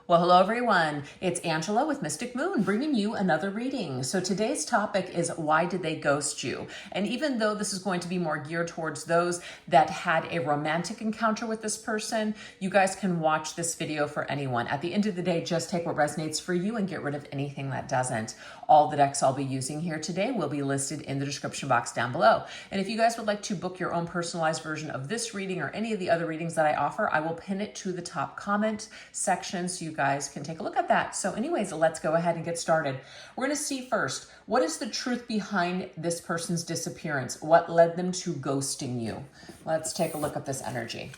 Well, hello everyone. It's Angela with Mystic Moon bringing you another reading. So today's topic is why did they ghost you? And even though this is going to be more geared towards those that had a romantic encounter with this person, you guys can watch this video for anyone. At the end of the day, just take what resonates for you and get rid of anything that doesn't. All the decks I'll be using here today will be listed in the description box down below. And if you guys would like to book your own personalized version of this reading or any of the other readings that I offer, I will pin it to the top comment section so you guys can take a look at that. So anyways, let's go ahead and get started. We're going to see first, what is the truth behind this person's disappearance? What led them to ghosting you? Let's take a look at this energy.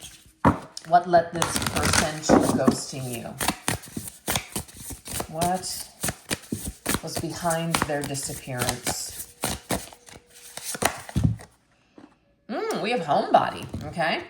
What led this person to ghosting you? What was behind their disappearance? We have homebody, okay?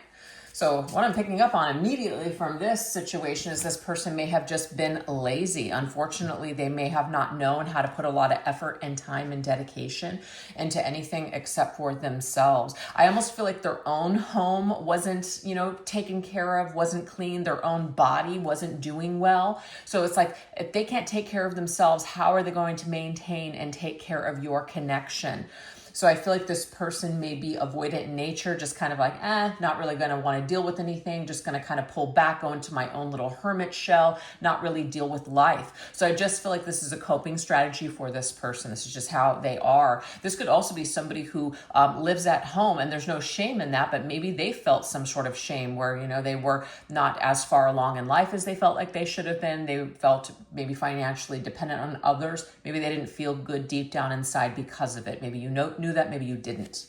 So what I'm picking up on immediately from this situation is this person may have just been lazy. Unfortunately, they may have not known how to put a lot of effort and time and dedication into anything except for themselves. I almost feel like their own home wasn't, taken care of, wasn't clean. Their own body wasn't doing well. So it's like, if they can't take care of themselves, how are they going to maintain and take care of your connection? So I feel like this person may be avoidant in nature, just kind of like, not really going to want to deal with anything, just going to kind of pull back, go into my own little hermit shell, not really deal with life. So I just feel like this is a coping strategy for this person. This is just how they are. This could also be somebody who lives at home, and there's no shame in that, but maybe they felt some sort of shame where, they were not as far along in life as they felt like they should have been. They felt maybe financially dependent on others. Maybe they didn't feel good deep down inside because of it. Maybe you knew that, maybe you didn't.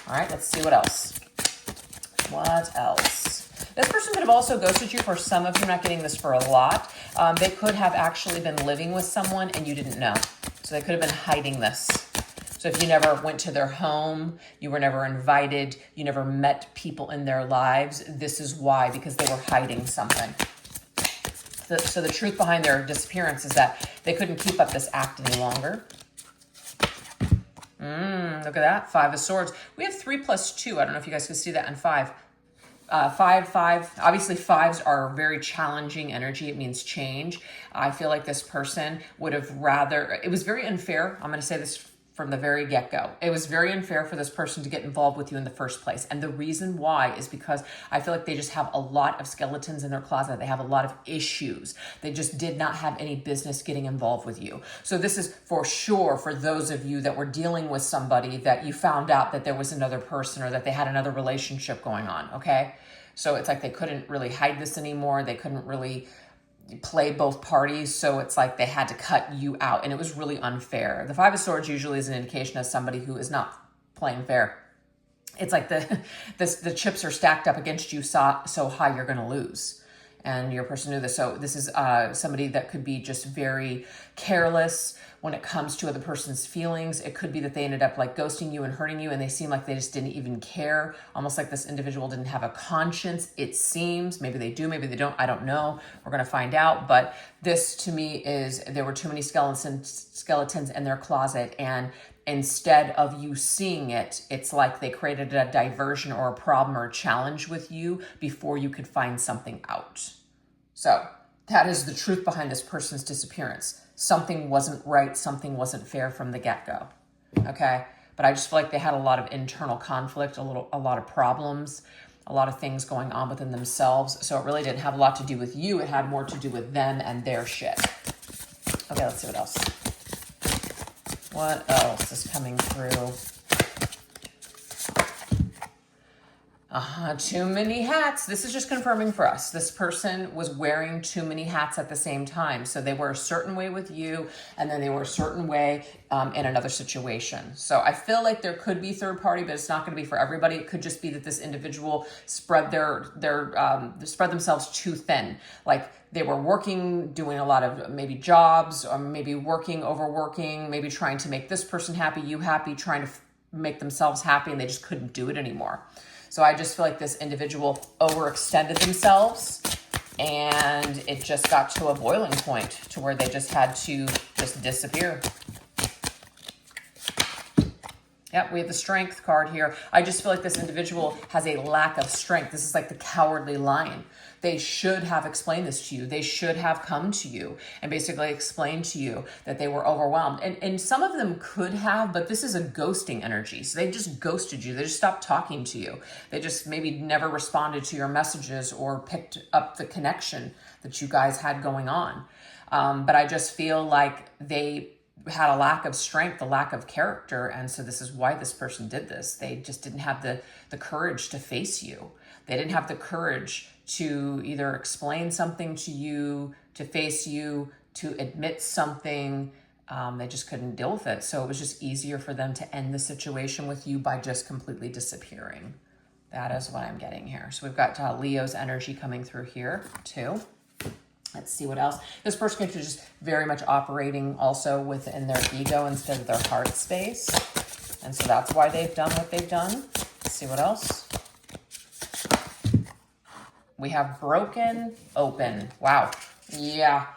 All right, let's see what else. What else? This person could have also ghosted you. For some of you, I'm not getting this for a lot. They could have actually been living with someone and you didn't know. So they could have been hiding this. So if you never went to their home, you were never invited, you never met people in their lives, this is why, because they were hiding something. So the truth behind their disappearance is that they couldn't keep up this act any longer. Look at that, 5 of Swords. We have 3 plus 2. I don't know if you guys can see that on 5. 5. Obviously, 5s are very challenging energy. It means change. I feel like this person would have rather, it was very unfair. I'm going to say this from the very get-go. It was very unfair for this person to get involved with you in the first place. And the reason why is because I feel like they just have a lot of skeletons in their closet. They have a lot of issues. They just did not have any business getting involved with you. So this is for sure for those of you that were dealing with somebody that you found out that there was another person or that they had another relationship going on, okay? So it's like they couldn't really hide this anymore. They couldn't really play both parties, so it's like they had to cut you out, and it was really unfair. The 5 of Swords usually is an indication of somebody who is not playing fair. It's like the chips are stacked up against you so high you're going to lose, and your person knew this. So this is somebody that could be just very careless when it comes to other person's feelings. It could be that they ended up like ghosting you and hurting you, and they seem like they just didn't even care. Almost like this individual didn't have a conscience, it seems. Maybe they do, maybe they don't. I don't know. We're going to find out. But this to me is there were too many skeletons in their closet, and instead of you seeing it, it's like they created a diversion or a problem or a challenge with you before you could find something out. So that is the truth behind this person's disappearance. Something wasn't right, something wasn't fair from the get-go, okay? But I just feel like they had a lot of internal conflict, a lot of problems, a lot of things going on within themselves. So it really didn't have a lot to do with you. It had more to do with them and their shit. Okay, let's see what else. What else is coming through? Too many hats. This is just confirming for us. This person was wearing too many hats at the same time. So they were a certain way with you, and then they were a certain way in another situation. So I feel like there could be third party, but it's not going to be for everybody. It could just be that this individual spread spread themselves too thin. Like they were working, doing a lot of maybe jobs, or maybe overworking, maybe trying to make this person happy, you happy, trying to make themselves happy, and they just couldn't do it anymore. So I just feel like this individual overextended themselves, and it just got to a boiling point to where they just had to just disappear. Yep, we have the Strength card here. I just feel like this individual has a lack of strength. This is like the Cowardly Lion. they should have explained this to you. They should have come to you and basically explained to you that they were overwhelmed. And some of them could have, but this is a ghosting energy. So they just ghosted you. They just stopped talking to you. They just maybe never responded to your messages or picked up the connection that you guys had going on. But I just feel like they had a lack of strength, a lack of character. And so this is why this person did this. They just didn't have the courage to face you. They didn't have the courage to either explain something to you, to face you, to admit something. They just couldn't deal with it. So it was just easier for them to end the situation with you by just completely disappearing. That is what I'm getting here. So we've got Leo's energy coming through here too. Let's see what else. This person could be just very much operating also within their ego instead of their heart space. And so that's why they've done what they've done. Let's see what else. We have broken open. Wow. Yeah.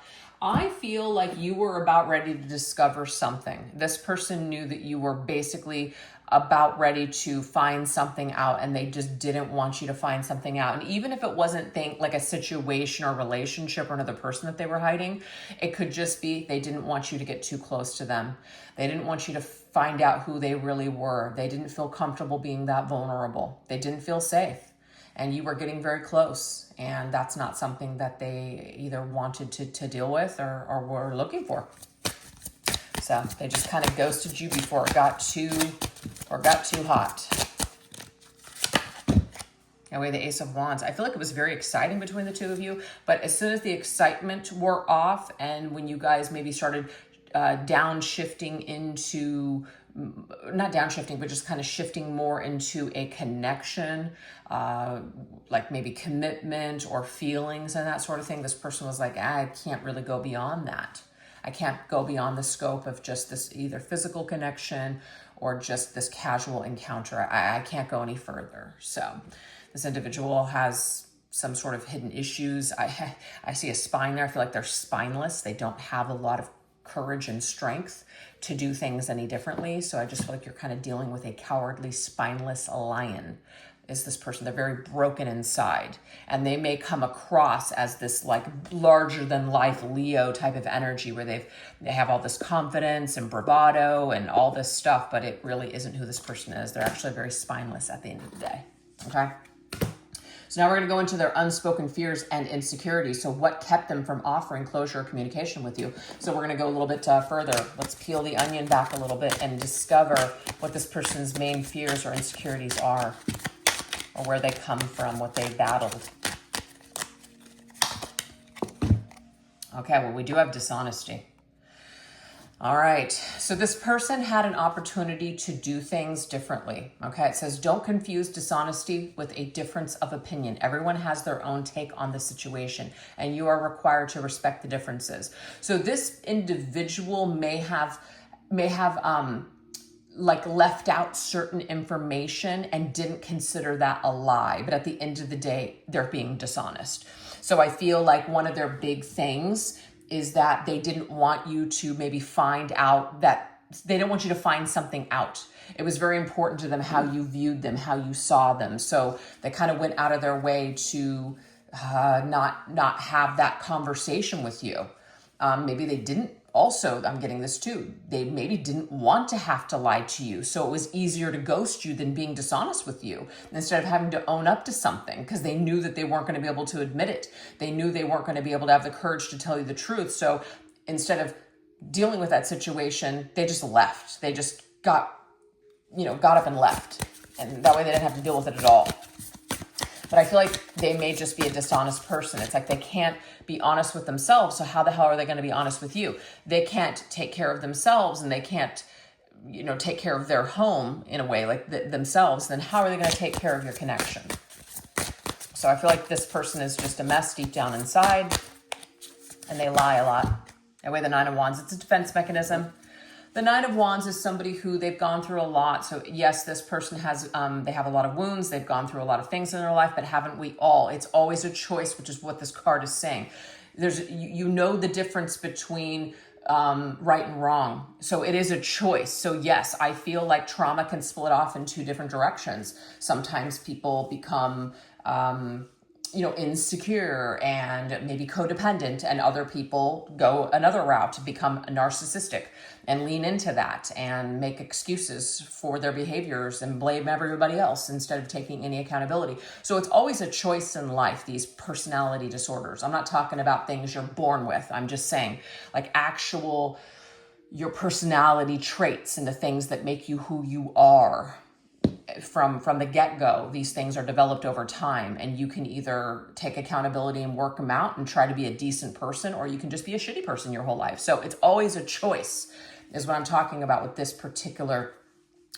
I feel like you were about ready to discover something. This person knew that you were basically about ready to find something out, and they just didn't want you to find something out. And even if it wasn't like a situation or relationship or another person that they were hiding, it could just be they didn't want you to get too close to them. They didn't want you to find out who they really were. They didn't feel comfortable being that vulnerable. They didn't feel safe. And you were getting very close, and that's not something that they either wanted to deal with or were looking for. So they just kind of ghosted you before it got too hot. Anyway, the Ace of Wands. I feel like it was very exciting between the two of you, but as soon as the excitement wore off, and when you guys maybe started downshifting into, not downshifting, but just kind of shifting more into a connection, like maybe commitment or feelings and that sort of thing, this person was like, I can't really go beyond that. I can't go beyond the scope of just this either physical connection or just this casual encounter. I can't go any further. So this individual has some sort of hidden issues. I see a spine there. I feel like they're spineless. They don't have a lot of courage and strength to do things any differently. So I just feel like you're kind of dealing with a cowardly, spineless lion. Is this person? They're very broken inside, and they may come across as this like larger than life Leo type of energy where they have all this confidence and bravado and all this stuff, but it really isn't who this person is. They're actually very spineless at the end of the day. Okay. So now we're going to go into their unspoken fears and insecurities. So what kept them from offering closure or communication with you? So we're going to go a little bit further. Let's peel the onion back a little bit and discover what this person's main fears or insecurities are, or where they come from, what they battled. Okay, well, we do have dishonesty. All right, so this person had an opportunity to do things differently. Okay, it says, don't confuse dishonesty with a difference of opinion. Everyone has their own take on the situation, and you are required to respect the differences. So this individual may have like left out certain information and didn't consider that a lie. But at the end of the day, they're being dishonest. So I feel like one of their big things is that they didn't want you to maybe find out that they didn't want you to find something out. It was very important to them how you viewed them, how you saw them. So they kind of went out of their way to not have that conversation with you. Maybe they didn't. Also, I'm getting this too. They maybe didn't want to have to lie to you. So it was easier to ghost you than being dishonest with you instead of having to own up to something, because they knew that they weren't going to be able to admit it. They knew they weren't going to be able to have the courage to tell you the truth. So instead of dealing with that situation, they just left. They just got up and left. And that way they didn't have to deal with it at all. But I feel like they may just be a dishonest person. It's like they can't be honest with themselves. So how the hell are they going to be honest with you? They can't take care of themselves, and they can't, take care of their home in a way like themselves. Then how are they going to take care of your connection? So I feel like this person is just a mess deep down inside, and they lie a lot. Anyway, the Nine of Wands, it's a defense mechanism. The Nine of Wands is somebody who they've gone through a lot. So yes, this person has, they have a lot of wounds. They've gone through a lot of things in their life, but haven't we all? It's always a choice, which is what this card is saying. You know the difference between right and wrong. So it is a choice. So yes, I feel like trauma can split off in two different directions. Sometimes people become insecure and maybe codependent, and other people go another route to become narcissistic and lean into that and make excuses for their behaviors and blame everybody else instead of taking any accountability. So it's always a choice in life, these personality disorders. I'm not talking about things you're born with. I'm just saying like actual your personality traits and the things that make you who you are. From the get-go, these things are developed over time, and you can either take accountability and work them out and try to be a decent person, or you can just be a shitty person your whole life. So it's always a choice is what I'm talking about with this particular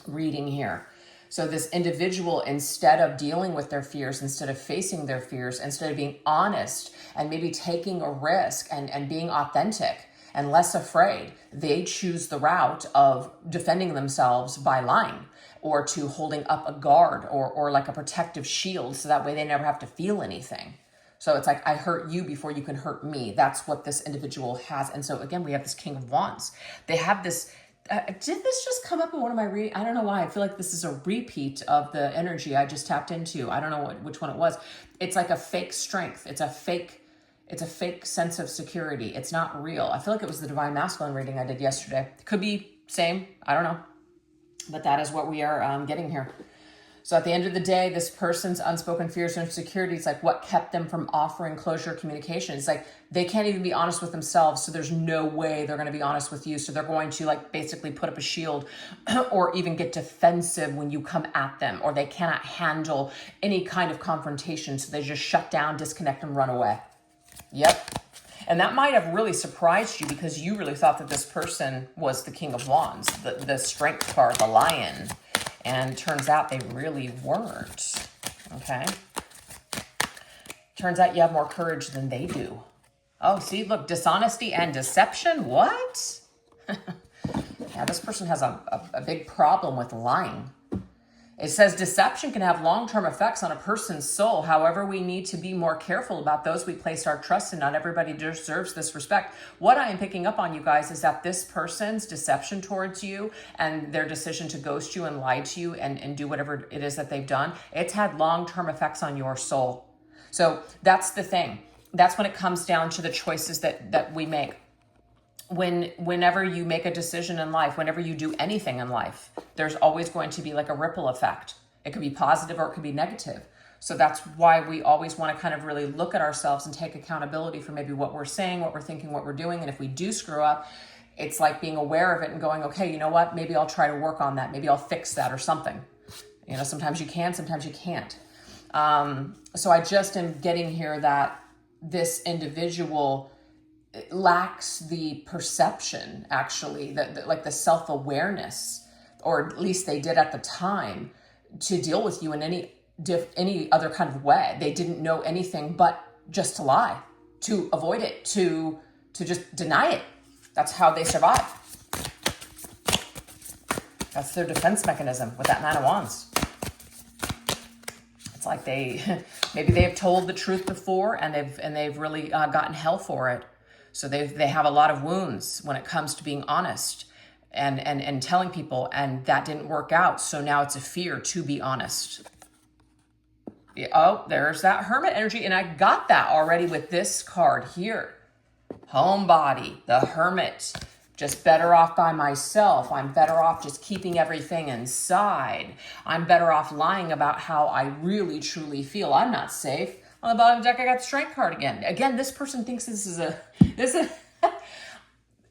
reading here. So this individual, instead of dealing with their fears, instead of facing their fears, instead of being honest and maybe taking a risk and being authentic and less afraid, they choose the route of defending themselves by lying, or to holding up a guard or like a protective shield, so that way they never have to feel anything. So it's like, I hurt you before you can hurt me. That's what this individual has. And so again, we have this King of Wands. They have this, did this just come up in one of my readings? I don't know why. I feel like this is a repeat of the energy I just tapped into. I don't know which one it was. It's like a fake strength. It's a fake sense of security. It's not real. I feel like it was the Divine Masculine reading I did yesterday. Could be same. I don't know. But that is what we are getting here. So at the end of the day, this person's unspoken fears and insecurities, like what kept them from offering closure communication. It's like they can't even be honest with themselves. So there's no way they're going to be honest with you. So they're going to like basically put up a shield or even get defensive when you come at them, or they cannot handle any kind of confrontation. So they just shut down, disconnect, and run away. Yep. And that might have really surprised you, because you really thought that this person was the King of Wands, the strength card, the lion. And turns out they really weren't. Okay. Turns out you have more courage than they do. Oh, see, look, dishonesty and deception. What? Yeah, this person has a big problem with lying. It says deception can have long-term effects on a person's soul. However, we need to be more careful about those we place our trust in. Not everybody deserves this respect. What I am picking up on, you guys, is that this person's deception towards you and their decision to ghost you and lie to you and do whatever it is that they've done, it's had long-term effects on your soul. So that's the thing. That's when it comes down to the choices that we make. Whenever you make a decision in life, whenever you do anything in life, there's always going to be like a ripple effect. It could be positive or it could be negative. So that's why we always want to kind of really look at ourselves and take accountability for maybe what we're saying, what we're thinking, what we're doing. And if we do screw up, it's like being aware of it and going, okay, you know what? Maybe I'll try to work on that. Maybe I'll fix that or something. Sometimes you can, sometimes you can't. So I just am getting here that this individual lacks the perception, actually, that like the self-awareness, or at least they did at the time, to deal with you in any other kind of way. They didn't know anything but just to lie, to avoid it, to just deny it. That's how they survive. That's their defense mechanism with that Nine of Wands. It's like maybe they have told the truth before and they've really gotten hell for it. So they have a lot of wounds when it comes to being honest and telling people, and that didn't work out. So now it's a fear to be honest. Oh, there's that Hermit energy. And I got that already with this card here. Homebody, the Hermit. Just better off by myself. I'm better off just keeping everything inside. I'm better off lying about how I really truly feel. I'm not safe. On the bottom of the deck, I got the Strength card again. Again, this person thinks this is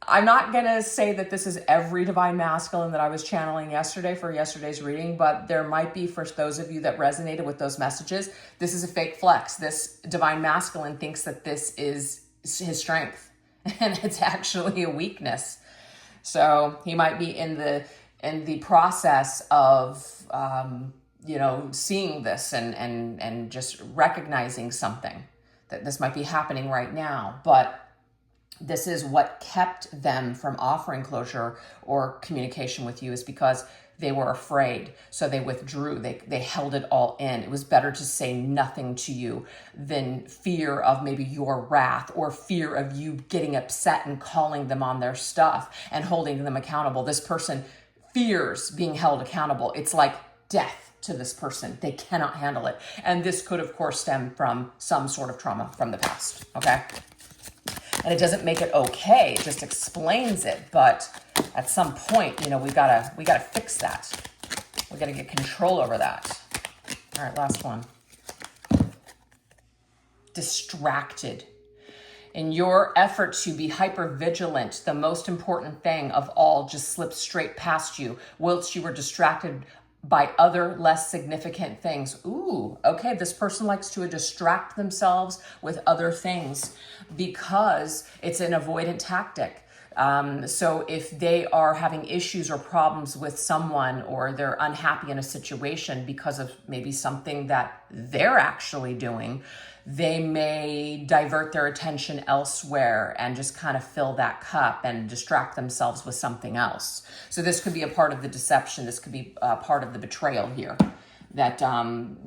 I'm not going to say that this is every Divine Masculine that I was channeling yesterday for yesterday's reading, but there might be, for those of you that resonated with those messages, this is a fake flex. This Divine Masculine thinks that this is his strength, and it's actually a weakness. So he might be in the process of seeing this and just recognizing something, that this might be happening right now. But this is what kept them from offering closure or communication with you, is because they were afraid. So they withdrew. They held it all in. It was better to say nothing to you than fear of maybe your wrath, or fear of you getting upset and calling them on their stuff and holding them accountable. This person fears being held accountable. It's like death. to this person. They cannot handle it. And this could, of course, stem from some sort of trauma from the past, okay? And it doesn't make it okay, it just explains it. But at some point, you know, we gotta fix that. We gotta get control over that. All right, last one. Distracted. In your effort to be hyper vigilant, the most important thing of all just slipped straight past you, whilst you were distracted by other less significant things. Ooh, okay, this person likes to distract themselves with other things because it's an avoidant tactic. So if they are having issues or problems with someone, or they're unhappy in a situation because of maybe something that they're actually doing, they may divert their attention elsewhere and just kind of fill that cup and distract themselves with something else. So this could be a part of the deception. This could be a part of the betrayal here, that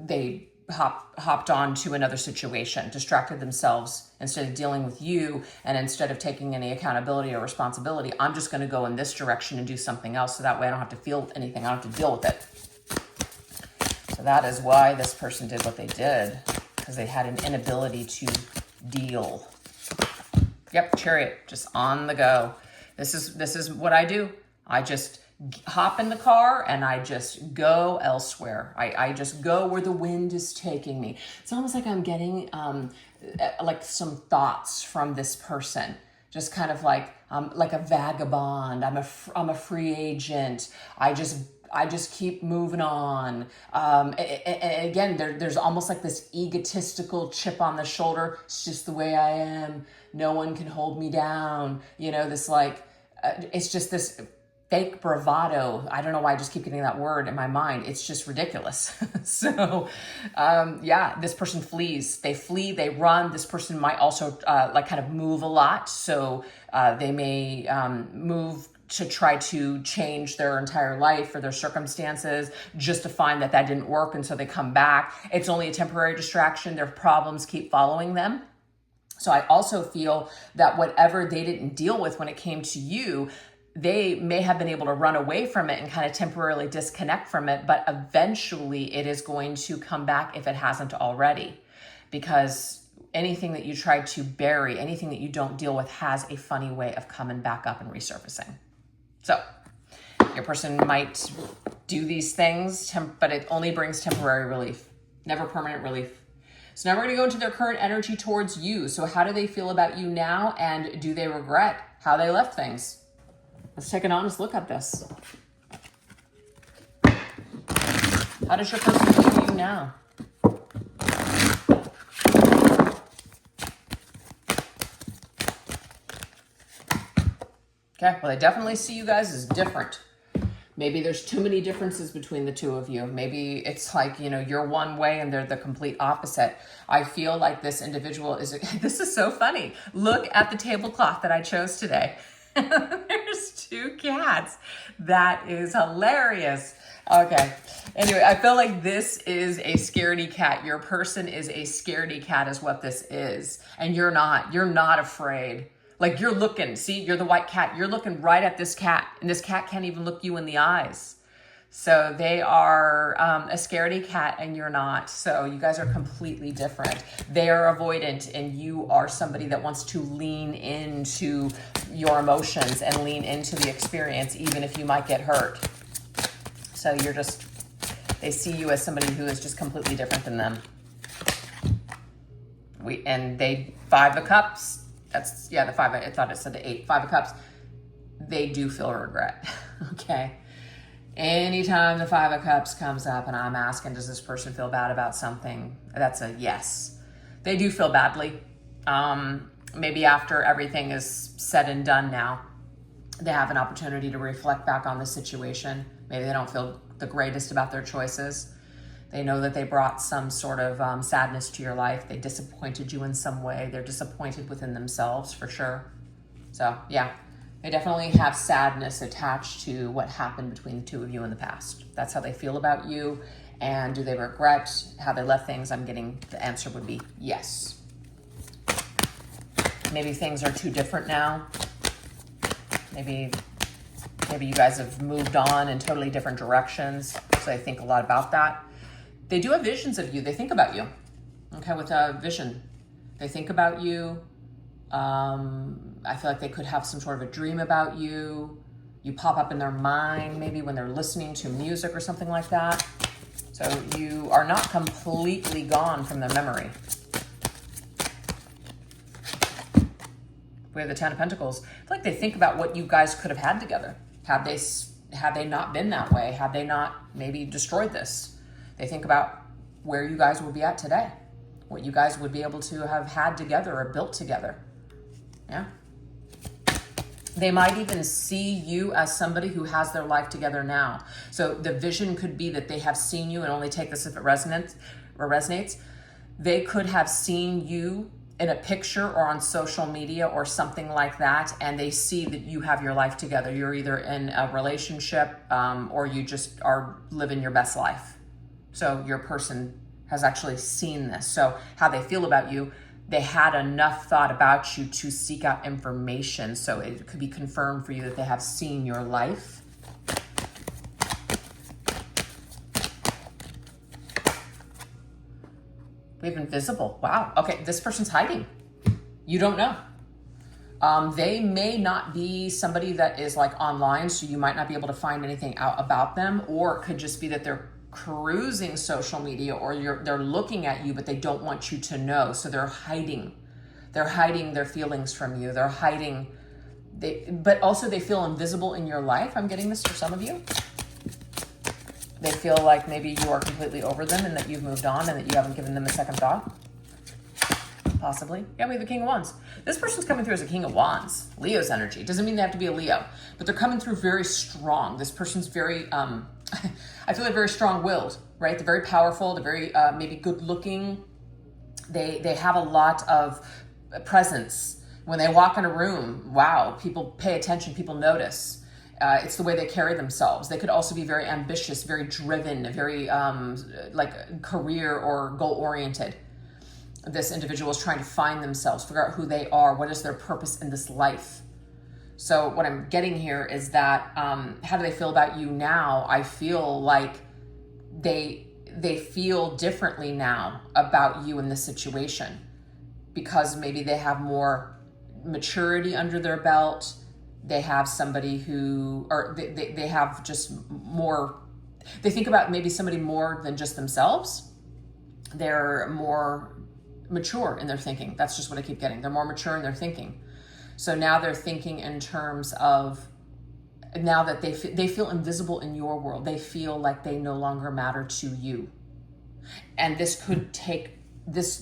they hopped on to another situation, distracted themselves instead of dealing with you, and instead of taking any accountability or responsibility, I'm just going to go in this direction and do something else, so that way I don't have to feel anything, I don't have to deal with it. So that is why this person did what they did, because they had an inability to deal. Yep, Chariot, just on the go. This is what I do. I just hop in the car and I just go elsewhere. I just go where the wind is taking me. It's almost like I'm getting like some thoughts from this person. Just kind of like a vagabond. I'm a free agent. I just keep moving on. And again, there's almost like this egotistical chip on the shoulder. It's just the way I am. No one can hold me down. You know, this like, it's just this fake bravado. I don't know why I just keep getting that word in my mind. It's just ridiculous. So, yeah, this person flees. They flee, they run. This person might also like kind of move a lot. So they may move to try to change their entire life or their circumstances, just to find that didn't work. And so they come back. It's only a temporary distraction. Their problems keep following them. So I also feel that whatever they didn't deal with when it came to you, they may have been able to run away from it and kind of temporarily disconnect from it, but eventually it is going to come back if it hasn't already, because anything that you try to bury, anything that you don't deal with, has a funny way of coming back up and resurfacing. So your person might do these things, but it only brings temporary relief, never permanent relief. So now we're going to go into their current energy towards you. So how do they feel about you now, and do they regret how they left things? Let's take an honest look at this. How does your person view you now? Okay, well, I definitely see you guys as different. Maybe there's too many differences between the two of you. Maybe it's like, you know, you're one way and they're the complete opposite. I feel like this individual is, this is so funny. Look at the tablecloth that I chose today. There's two cats. That is hilarious. Okay. Anyway, I feel like this is a scaredy cat. Your person is a scaredy cat is what this is. And you're not afraid. Like, you're looking, see, you're the white cat. You're looking right at this cat, and this cat can't even look you in the eyes. So they are a scaredy cat and you're not. So you guys are completely different. They are avoidant and you are somebody that wants to lean into your emotions and lean into the experience, even if you might get hurt. So they see you as somebody who is just completely different than them. Five of Cups. That's, yeah, the five, I thought it said the 8. 5 of Cups. They do feel regret. Okay. Anytime the 5 of Cups comes up and I'm asking, does this person feel bad about something? That's a yes. They do feel badly. Maybe after everything is said and done now, they have an opportunity to reflect back on the situation. Maybe they don't feel the greatest about their choices. They know that they brought some sort of sadness to your life. They disappointed you in some way. They're disappointed within themselves for sure. So yeah. They definitely have sadness attached to what happened between the two of you in the past. That's how they feel about you. And do they regret how they left things? I'm getting the answer would be yes. Maybe things are too different now. Maybe Maybe you guys have moved on in totally different directions. So they think a lot about that. They do have visions of you. They think about you. Okay, with a vision. They think about you. I feel like they could have some sort of a dream about you. You pop up in their mind, maybe when they're listening to music or something like that. So you are not completely gone from their memory. We have the Ten of Pentacles. I feel like they think about what you guys could have had together. Had they not been that way, had they not maybe destroyed this. They think about where you guys would be at today. What you guys would be able to have had together or built together. Yeah. They might even see you as somebody who has their life together now. So the vision could be that they have seen you, and only take this if it resonates. They could have seen you in a picture or on social media or something like that, and they see that you have your life together. You're either in a relationship or you just are living your best life. So your person has actually seen this. So how they feel about you, they had enough thought about you to seek out information. So it could be confirmed for you that they have seen your life. We have invisible. Wow. Okay, this person's hiding. You don't know. They may not be somebody that is like online, so you might not be able to find anything out about them, or it could just be that they're cruising social media, or they're looking at you, but they don't want you to know. So they're hiding. They're hiding their feelings from you. They're hiding. But also they feel invisible in your life. I'm getting this for some of you. They feel like maybe you are completely over them and that you've moved on and that you haven't given them a second thought. Possibly. Yeah, we have the King of Wands. This person's coming through as a King of Wands. Leo's energy. Doesn't mean they have to be a Leo, but they're coming through very strong. This person's very, I feel like very strong-willed, right? They're very powerful. They're very maybe good-looking. They have a lot of presence. When they walk in a room, wow, people pay attention, people notice. It's the way they carry themselves. They could also be very ambitious, very driven, very like career or goal-oriented. This individual is trying to find themselves, figure out who they are, what is their purpose in this life. So what I'm getting here is that how do they feel about you now? I feel like they feel differently now about you in this situation, because maybe they have more maturity under their belt. They have somebody who, or they have just more, they think about maybe somebody more than just themselves. They're more mature in their thinking. That's just what I keep getting. They're more mature in their thinking. So now they're thinking in terms of, now that they feel invisible in your world, they feel like they no longer matter to you. And this could take, this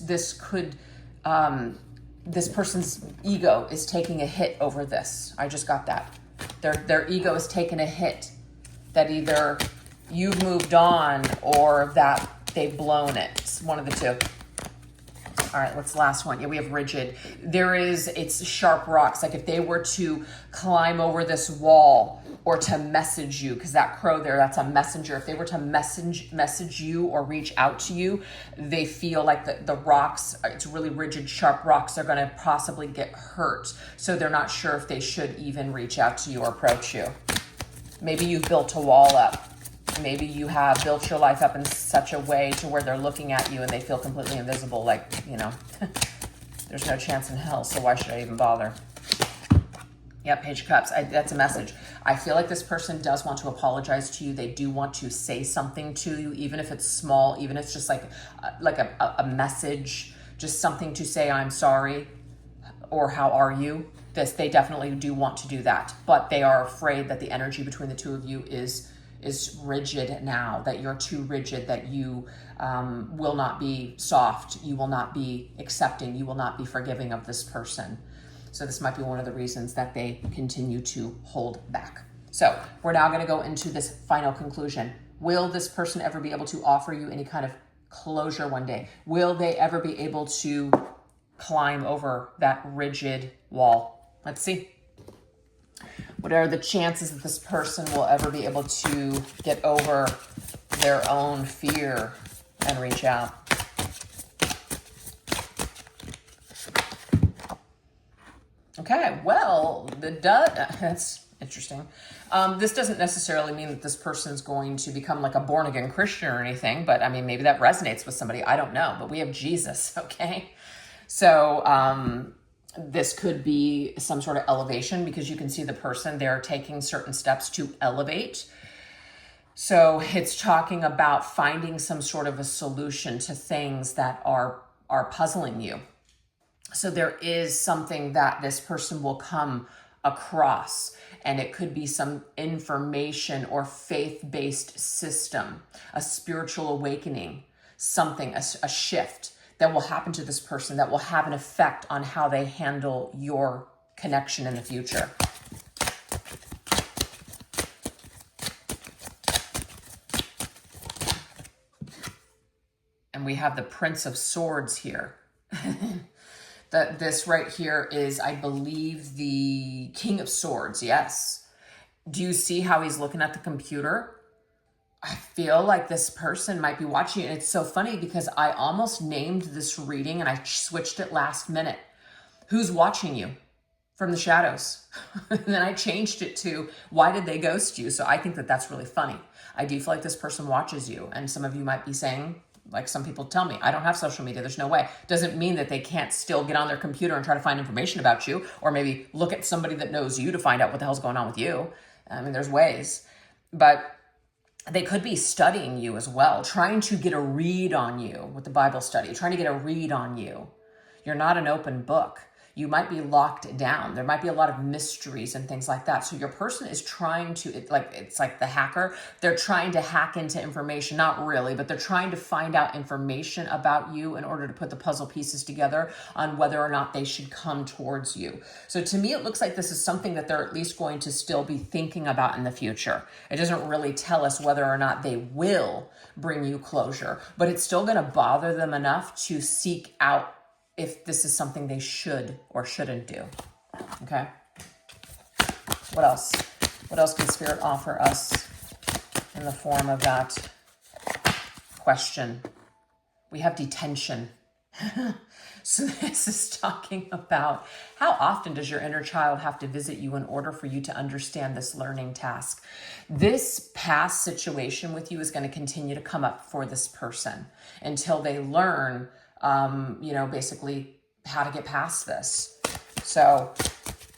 person's ego is taking a hit over this. I just got that. Their ego is taking a hit, that either you've moved on or that they've blown it. It's one of the two. All right, what's the last one? Yeah, we have rigid. It's sharp rocks. Like if they were to climb over this wall or to message you, because that crow there, that's a messenger. If they were to message you or reach out to you, they feel like the rocks, it's really rigid, sharp rocks, are gonna possibly get hurt. So they're not sure if they should even reach out to you or approach you. Maybe you've built a wall up. Maybe you have built your life up in such a way to where they're looking at you and they feel completely invisible, like, you know, there's no chance in hell, so why should I even bother? Yep, Page of Cups, that's a message. I feel like this person does want to apologize to you. They do want to say something to you, even if it's small, even if it's just like a message, just something to say, I'm sorry, or how are you? They definitely do want to do that, but they are afraid that the energy between the two of you is rigid now, that you're too rigid, that you will not be soft, you will not be accepting, you will not be forgiving of this person. So this might be one of the reasons that they continue to hold back. So we're now going to go into this final conclusion. Will this person ever be able to offer you any kind of closure one day? Will they ever be able to climb over that rigid wall? Let's see. What are the chances that this person will ever be able to get over their own fear and reach out? Okay, well, that's Interesting. This doesn't necessarily mean that this person's going to become like a born again Christian or anything, but I mean, maybe that resonates with somebody. I don't know, but we have Jesus, okay? So this could be some sort of elevation, because you can see the person, they're taking certain steps to elevate. So it's talking about finding some sort of a solution to things that are puzzling you. So there is something that this person will come across, and it could be some information or faith-based system, a spiritual awakening, something, a shift that will happen to this person that will have an effect on how they handle your connection in the future. And we have the Prince of Swords here. This right here is, I believe, the King of Swords. Yes. Do you see how he's looking at the computer? I feel like this person might be watching. And it's so funny because I almost named this reading and I switched it last minute. Who's watching you from the shadows? And then I changed it to, why did they ghost you? So I think that that's really funny. I do feel like this person watches you. And some of you might be saying, like some people tell me, I don't have social media, there's no way. Doesn't mean that they can't still get on their computer and try to find information about you, or maybe look at somebody that knows you to find out what the hell's going on with you. I mean, there's ways. But they could be studying you as well, trying to get a read on you with the Bible study, trying to get a read on you. You're not an open book. You might be locked down. There might be a lot of mysteries and things like that. So your person is trying to, it's like the hacker. They're trying to hack into information. Not really, but they're trying to find out information about you in order to put the puzzle pieces together on whether or not they should come towards you. So to me, it looks like this is something that they're at least going to still be thinking about in the future. It doesn't really tell us whether or not they will bring you closure, but it's still going to bother them enough to seek out if this is something they should or shouldn't do. Okay. What else? What else can Spirit offer us in the form of that question? We have detention. So this is talking about, how often does your inner child have to visit you in order for you to understand this learning task? This past situation with you is going to continue to come up for this person until they learn basically how to get past this. So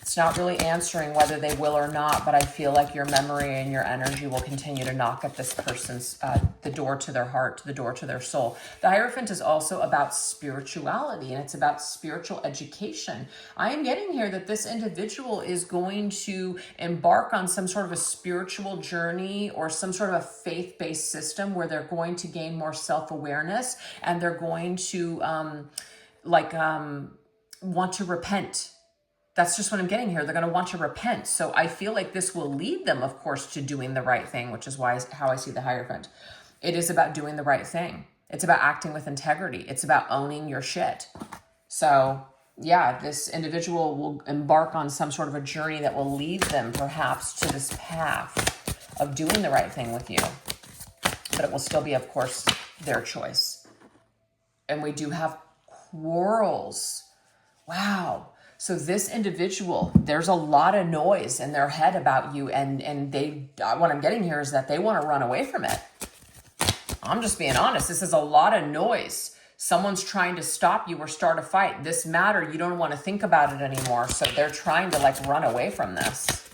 it's not really answering whether they will or not, but I feel like your memory and your energy will continue to knock at this person's, the door to their heart, the door to their soul. The Hierophant is also about spirituality, and it's about spiritual education. I am getting here that this individual is going to embark on some sort of a spiritual journey or some sort of a faith-based system where they're going to gain more self-awareness, and they're going to want to repent. That's just what I'm getting here. They're going to want to repent. So I feel like this will lead them, of course, to doing the right thing, which is how I see the Hierophant. It is about doing the right thing. It's about acting with integrity. It's about owning your shit. So yeah, this individual will embark on some sort of a journey that will lead them perhaps to this path of doing the right thing with you. But it will still be, of course, their choice. And we do have quarrels. Wow. So this individual, there's a lot of noise in their head about you, and what I'm getting here is that they want to run away from it. I'm just being honest. This is a lot of noise. Someone's trying to stop you or start a fight. This matter, you don't want to think about it anymore. So they're trying to run away from this.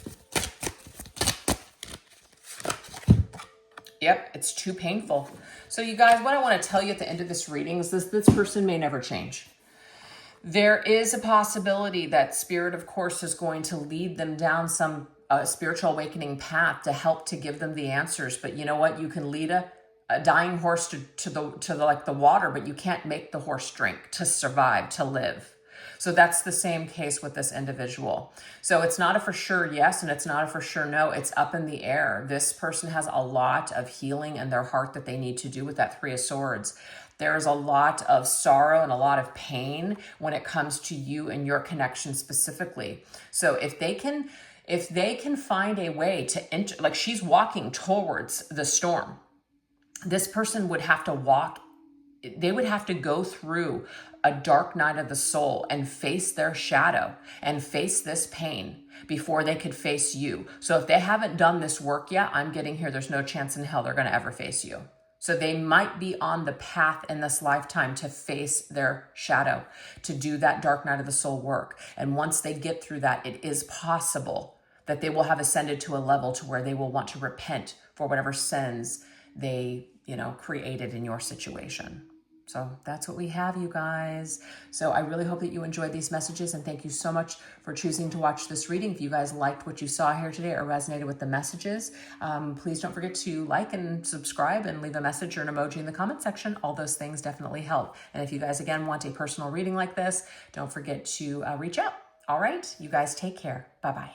Yep, it's too painful. So you guys, what I want to tell you at the end of this reading is this person may never change. There is a possibility that Spirit, of course, is going to lead them down some spiritual awakening path to help to give them the answers. But you know what? You can lead a dying horse to the water, but you can't make the horse drink to survive, to live. So that's the same case with this individual. So it's not a for sure yes, and it's not a for sure no. It's up in the air. This person has a lot of healing in their heart that they need to do with that Three of Swords. There is a lot of sorrow and a lot of pain when it comes to you and your connection specifically. So if they can find a way to enter, like she's walking towards the storm, this person would have to walk, they would have to go through a dark night of the soul and face their shadow and face this pain before they could face you. So if they haven't done this work yet, I'm getting here, there's no chance in hell they're going to ever face you. So they might be on the path in this lifetime to face their shadow, to do that dark night of the soul work. And once they get through that, it is possible that they will have ascended to a level to where they will want to repent for whatever sins they, created in your situation. So that's what we have, you guys. So I really hope that you enjoyed these messages, and thank you so much for choosing to watch this reading. If you guys liked what you saw here today or resonated with the messages, please don't forget to like and subscribe and leave a message or an emoji in the comment section. All those things definitely help. And if you guys, again, want a personal reading like this, don't forget to reach out. All right, you guys take care. Bye-bye.